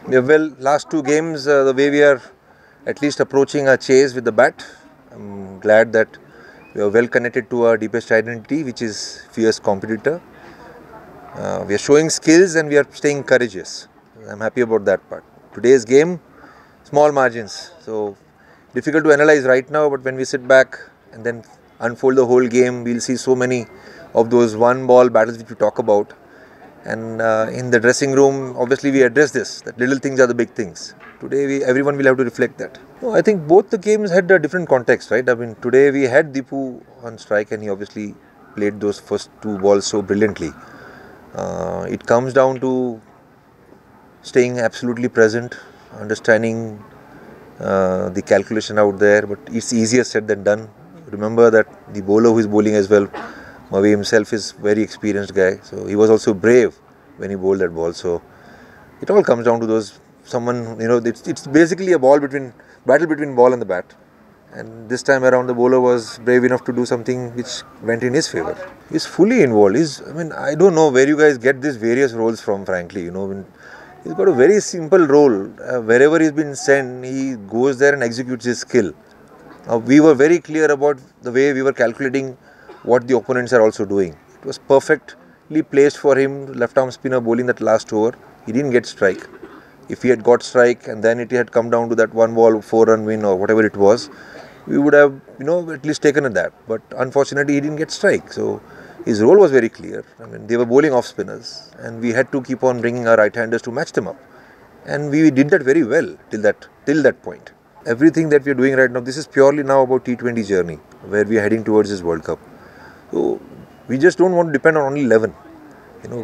Yeah, well, last two games, the way we are at least approaching our chase with the bat, I'm glad that we are well connected to our deepest identity, which is fierce competitor. We are showing skills and we are staying courageous. I'm happy about that part. Today's game, small margins, so difficult to analyze right now, but when we sit back and then unfold the whole game, we'll see so many of those one ball battles which we talk about. And in the dressing room, obviously we address this, that little things are the big things. Today everyone will have to reflect that. No, I think both the games had a different context, right? I mean, today we had Deepu on strike and he obviously played those first two balls so brilliantly. It comes down to staying absolutely present, understanding the calculation out there, but it's easier said than done. Remember that the bowler who is bowling as well, Mavi himself is very experienced guy, so he was also brave when he bowled that ball. So it all comes down to those someone, it's basically a battle between ball and the bat. And this time around the bowler was brave enough to do something which went in his favour. He's fully involved. I don't know where you guys get these various roles from, frankly. He's got a very simple role. Wherever he's been sent, he goes there and executes his skill. We were very clear about the way we were calculating what the opponents are also doing. It was perfectly placed for him, left arm spinner bowling that last over. He didn't get strike. If he had got strike and then it had come down to that one ball 4-run win or whatever it was, we would have at least taken at that. But unfortunately he didn't get strike. So his role was very clear. They were bowling off spinners and we had to keep on bringing our right-handers to match them up. And we did that very well till that point. Everything that we are doing right now, this is purely now about T20 journey where we are heading towards this World Cup. So we just don't want to depend on only 11.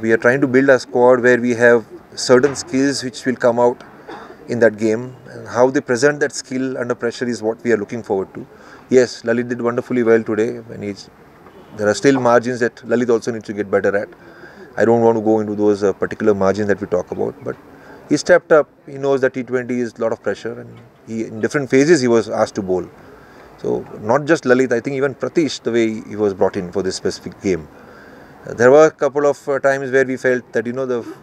We are trying to build a squad where we have certain skills which will come out in that game, and how they present that skill under pressure is what we are looking forward to. Yes, Lalit did wonderfully well today. There are still margins that Lalit also needs to get better at. I don't want to go into those particular margins that we talk about, but he stepped up. He knows that T20 is a lot of pressure and in different phases he was asked to bowl. So not just Lalit, I think even Pratish, the way he was brought in for this specific game. There were a couple of times where we felt that the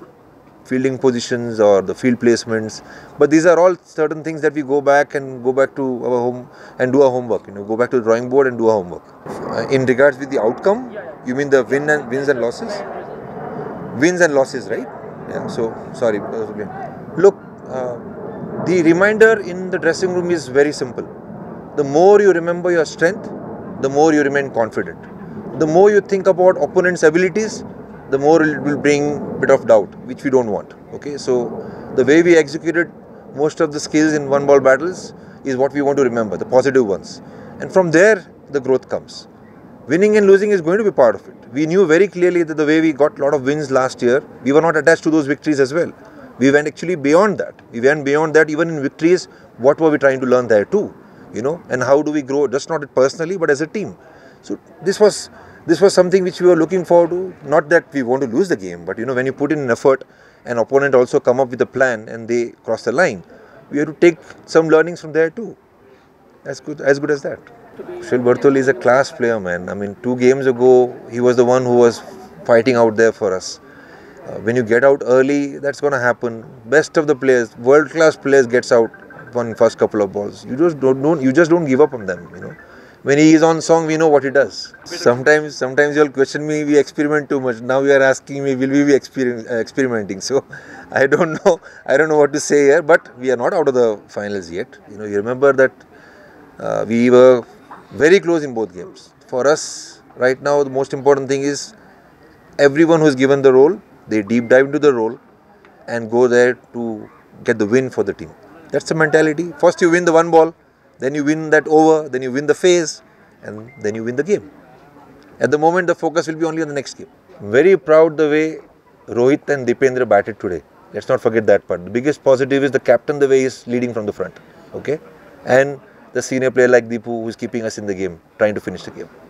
fielding positions or the field placements, but these are all certain things that we go back to our home and do our homework. Go back to the drawing board and do our homework. In regards with the outcome, you mean the wins and losses? Wins and losses, right? Yeah. So sorry. Look, the reminder in the dressing room is very simple. The more you remember your strength, the more you remain confident. The more you think about opponent's abilities, the more it will bring a bit of doubt, which we don't want. Okay, so the way we executed most of the skills in one ball battles is what we want to remember, the positive ones. And from there, the growth comes. Winning and losing is going to be part of it. We knew very clearly that the way we got a lot of wins last year, we were not attached to those victories as well. We went actually beyond that. We went beyond that even in victories. What were we trying to learn there too? And how do we grow, just not personally, but as a team. So this was something which we were looking forward to. Not that we want to lose the game, but when you put in an effort, an opponent also come up with a plan and they cross the line, we have to take some learnings from there too. As good as that. Shil Bartol is a class player, man. 2 games ago, he was the one who was fighting out there for us. When you get out early, that's going to happen. Best of the players, world-class players gets out on first couple of balls. You just don't give up on them. When he is on song, we know what he does. Sometimes you'll question me, we experiment too much. Now you are asking me, will we be experimenting? So I don't know what to say here, but we are not out of the finals yet. You remember that we were very close in both games. For us, right now, the most important thing is everyone who is given the role, they deep dive into the role and go there to get the win for the team. That's the mentality. First you win the one ball, then you win that over, then you win the phase, and then you win the game. At the moment, the focus will be only on the next game. Very proud the way Rohit and Dipendra batted today. Let's not forget that part. The biggest positive is the captain, the way he is leading from the front. Okay? And the senior player like Deepu who is keeping us in the game, trying to finish the game.